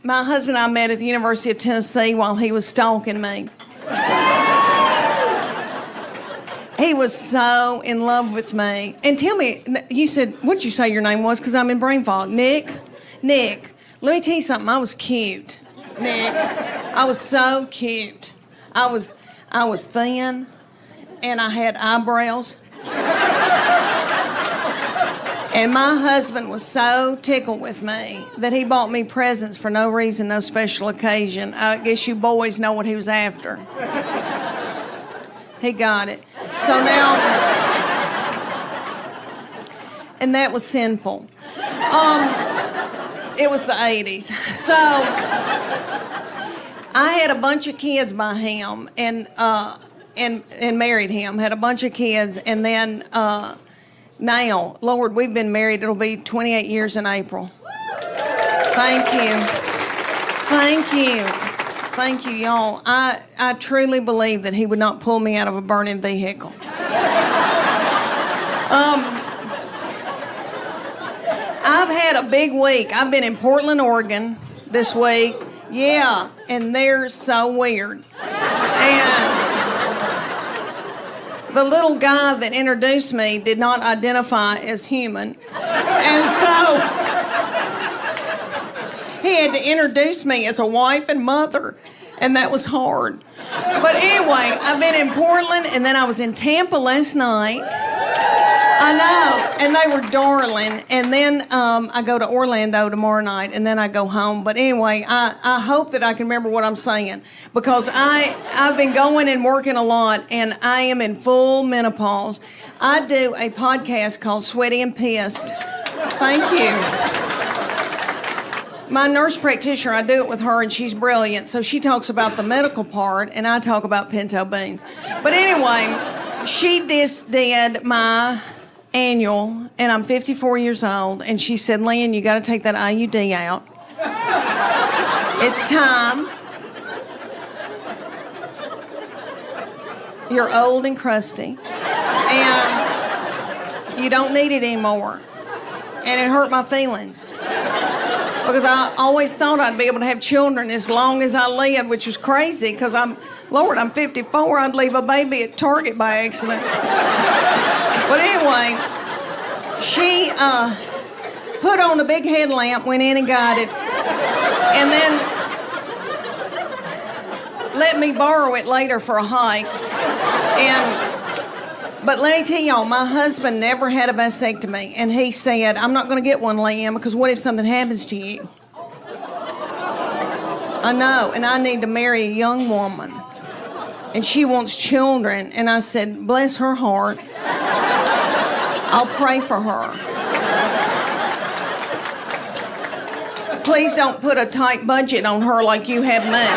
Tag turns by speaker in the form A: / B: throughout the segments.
A: my husband and I met at the University of Tennessee while he was stalking me. He was so in love with me. And tell me, you said, what'd you say your name was? Because I'm in brain fog. Nick, let me tell you something. I was cute, Nick. I was so cute. I was thin, and I had eyebrows. And my husband was so tickled with me that he bought me presents for no reason, no special occasion. I guess you boys know what he was after. He got it. So now, and that was sinful. It was the 80s. So I had a bunch of kids by him and married him, had a bunch of kids, and then now, Lord, we've been married, it'll be 28 years in April. Thank you. Thank you. Thank you, y'all. I truly believe that he would not pull me out of a burning vehicle. I've had a big week. I've been in Portland, Oregon this week. Yeah, and they're so weird. And the little guy that introduced me did not identify as human. And so he had to introduce me as a wife and mother, and that was hard. But anyway, I've been in Portland, and then I was in Tampa last night. I know, and they were darling. And then I go to Orlando tomorrow night, and then I go home. But anyway, I hope that I can remember what I'm saying, because I've been going and working a lot, and I am in full menopause. I do a podcast called Sweaty and Pissed. Thank you. My nurse practitioner, I do it with her, and she's brilliant. So she talks about the medical part, and I talk about pinto beans. But anyway, she just did my annual, and I'm 54 years old, and she said, Leanne, you got to take that IUD out. It's time. You're old and crusty, and you don't need it anymore. And it hurt my feelings, because I always thought I'd be able to have children as long as I lived, which was crazy, because I'm 54, I'd leave a baby at Target by accident. But anyway, she put on a big headlamp, went in and got it, and then let me borrow it later for a hike. But let me tell y'all, my husband never had a vasectomy, and he said, I'm not going to get one, Leanne, because what if something happens to you? I know, and I need to marry a young woman, and she wants children. And I said, bless her heart. I'll pray for her. Please don't put a tight budget on her like you have me.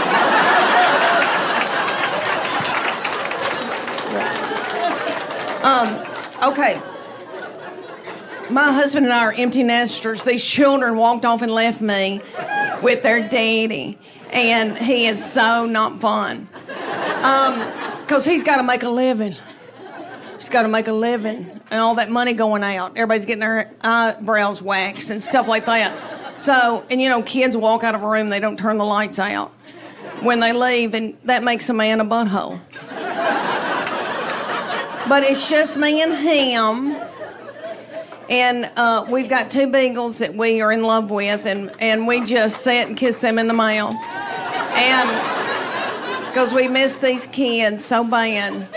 A: Okay. My husband and I are empty nesters. These children walked off and left me with their daddy, and he is so not fun. Because he's got to make a living. He's got to make a living, and all that money going out. Everybody's getting their eyebrows waxed and stuff like that. So, and you know, kids walk out of a room, they don't turn the lights out when they leave, and that makes a man a butthole. But it's just me and him, and we've got 2 beagles that we are in love with, and we just sit and kiss them in the mouth. And because we miss these kids so bad.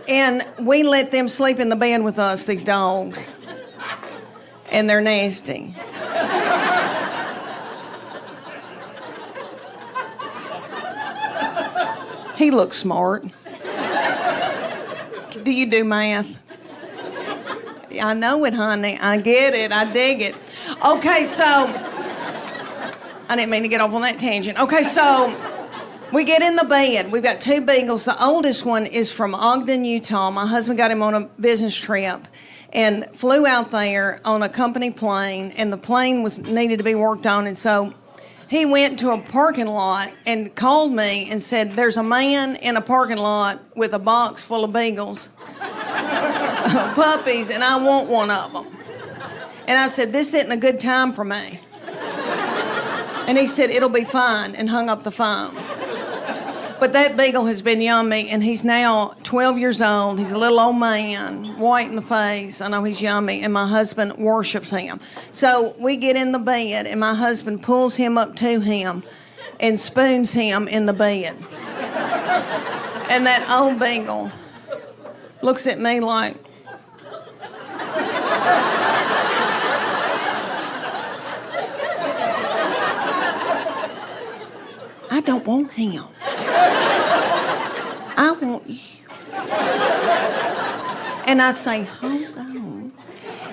A: And we let them sleep in the bed with us, these dogs. And they're nasty. He looks smart. Do you do math? I know it, honey. I get it. I dig it. Okay, so I didn't mean to get off on that tangent. Okay, so we get in the bed. We've got 2 beagles. The oldest one is from Ogden, Utah. My husband got him on a business trip and flew out there on a company plane, and the plane needed to be worked on, and so he went to a parking lot and called me and said, there's a man in a parking lot with a box full of beagles, puppies, and I want one of them. And I said, this isn't a good time for me. And he said, it'll be fine, and hung up the phone. But that beagle has been yummy, and he's now 12 years old. He's a little old man, white in the face. I know he's yummy, and my husband worships him. So we get in the bed, and my husband pulls him up to him and spoons him in the bed. And that old beagle looks at me like, I don't want him. I want you. And I say, hold on.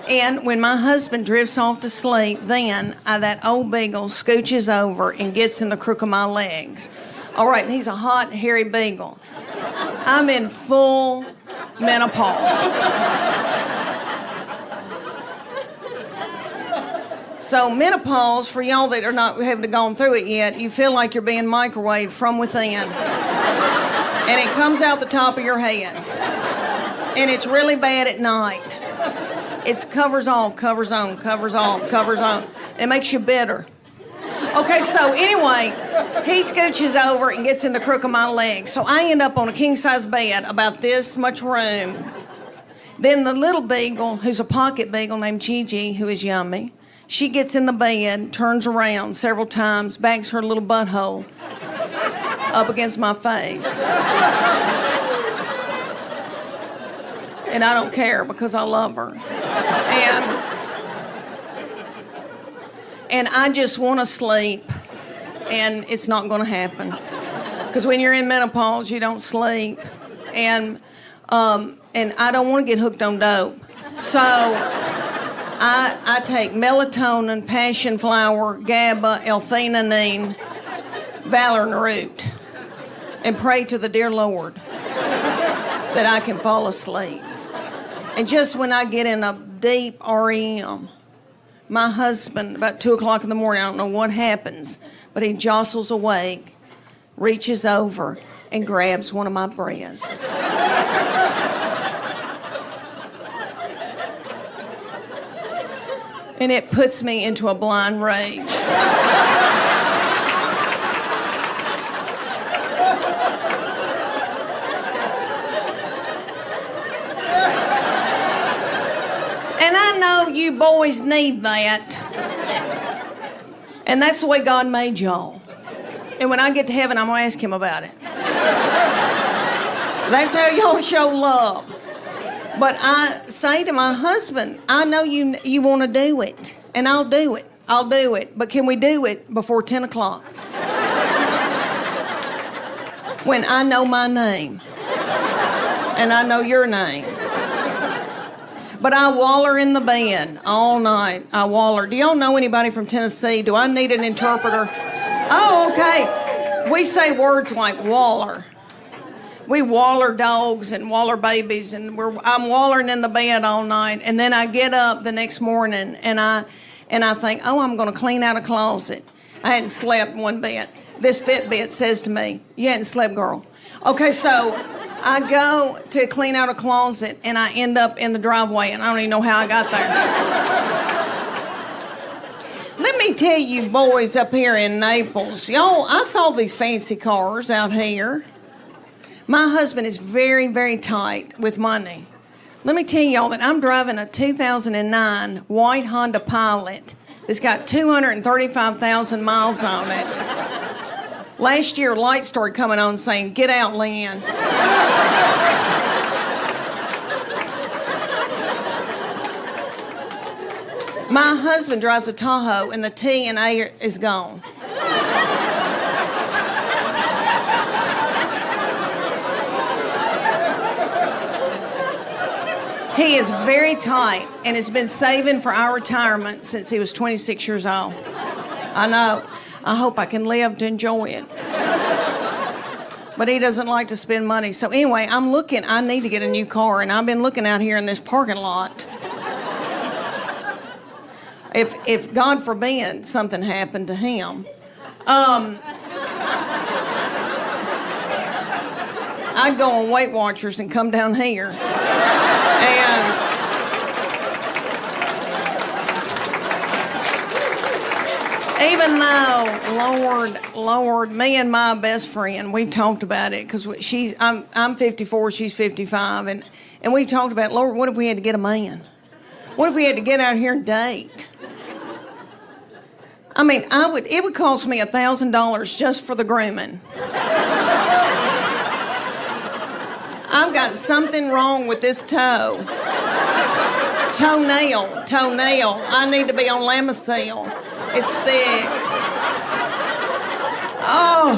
A: And when my husband drifts off to sleep, then that old beagle scooches over and gets in the crook of my legs. All right, and he's a hot, hairy beagle. I'm in full menopause. So menopause, for y'all that are not haven't gone through it yet, you feel like you're being microwaved from within. And it comes out the top of your head. And it's really bad at night. It's covers off, covers on, covers off, covers on. It makes you bitter. Okay, so anyway, he scooches over and gets in the crook of my leg. So I end up on a king-size bed, about this much room. Then the little beagle, who's a pocket beagle named Gigi, who is yummy, she gets in the bed, turns around several times, backs her little butthole up against my face. And I don't care because I love her. And I just want to sleep, and it's not going to happen. Because when you're in menopause, you don't sleep. And I don't want to get hooked on dope. So I take melatonin, passion flower, GABA, L-theanine, Valerian root, and pray to the dear Lord that I can fall asleep. And just when I get in a deep REM, my husband, about 2 o'clock in the morning, I don't know what happens, but he jostles awake, reaches over, and grabs one of my breasts. And it puts me into a blind rage. And I know you boys need that. And that's the way God made y'all. And when I get to heaven, I'm going to ask him about it. That's how y'all show love. But I say to my husband, I know you want to do it, and I'll do it. I'll do it. But can we do it before 10 o'clock? When I know my name, and I know your name. But I waller in the bed all night. I waller. Do y'all know anybody from Tennessee? Do I need an interpreter? Oh, okay. We say words like waller. We waller dogs and waller babies, and I'm wallering in the bed all night. And then I get up the next morning, and I think, oh, I'm going to clean out a closet. I hadn't slept one bit. This Fitbit says to me, you hadn't slept, girl. Okay, so I go to clean out a closet, and I end up in the driveway, and I don't even know how I got there. Let me tell you boys up here in Naples, y'all, I saw these fancy cars out here. My husband is very, very tight with money. Let me tell y'all that I'm driving a 2009 white Honda Pilot that's got 235,000 miles on it. Last year, lights started coming on saying, get out, Leanne. My husband drives a Tahoe, and the T and A is gone. He is very tight and has been saving for our retirement since he was 26 years old. I know. I hope I can live to enjoy it. But he doesn't like to spend money. So anyway, I need to get a new car, and I've been looking out here in this parking lot. If God forbid something happened to him, I'd go on Weight Watchers and come down here. Even though, Lord, me and my best friend, we've talked about it because I'm 54, she's 55, and we've talked about, Lord, what if we had to get a man? What if we had to get out here and date? I mean, it would cost me $1,000 just for the grooming. I've got something wrong with this toe. Toenail. I need to be on Lamisil. It's thick. Oh,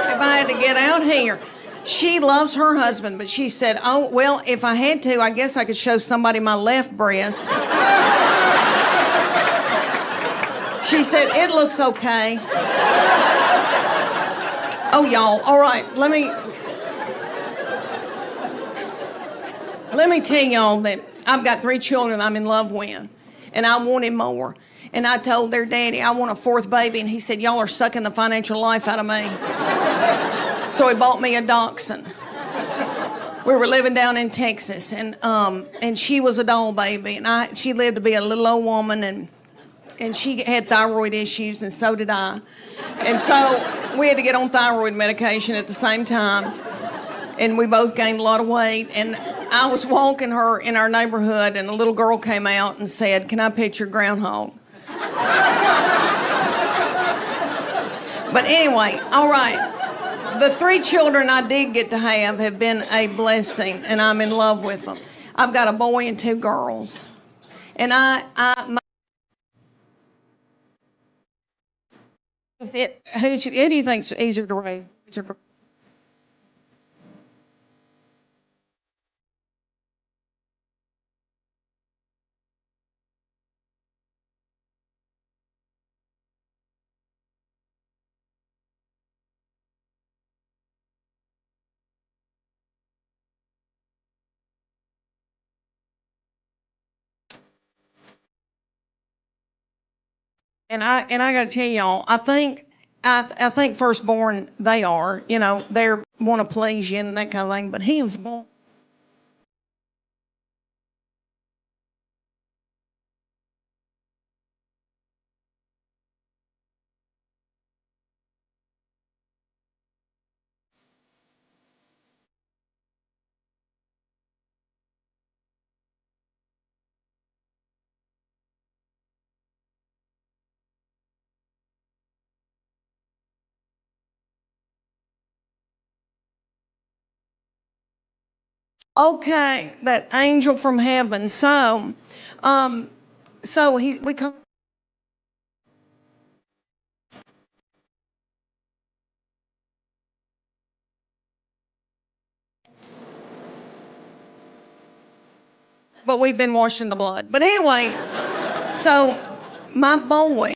A: if I had to get out here. She loves her husband, but she said, oh, well, if I had to, I guess I could show somebody my left breast. She said, it looks okay. Oh, y'all, all right, let me tell y'all that I've got 3 children I'm in love with, and I wanted more. And I told their daddy I want a 4th baby, and he said, y'all are sucking the financial life out of me. So he bought me a dachshund. We were living down in Texas, and she was a doll baby, and she lived to be a little old woman, and she had thyroid issues, and so did I. And so we had to get on thyroid medication at the same time, and we both gained a lot of weight. And I was walking her in our neighborhood, and a little girl came out and said, can I pet your groundhog? But anyway, all right. The 3 children I did get to have been a blessing, and I'm in love with them. I've got a boy and 2 girls. And who do you think's easier to raise? And I got to tell y'all, I think firstborn they are, they want to please you and that kind of thing. But he was born. Okay, that angel from heaven. Um, so we come, but we've been washed in the blood. But anyway, so my boy,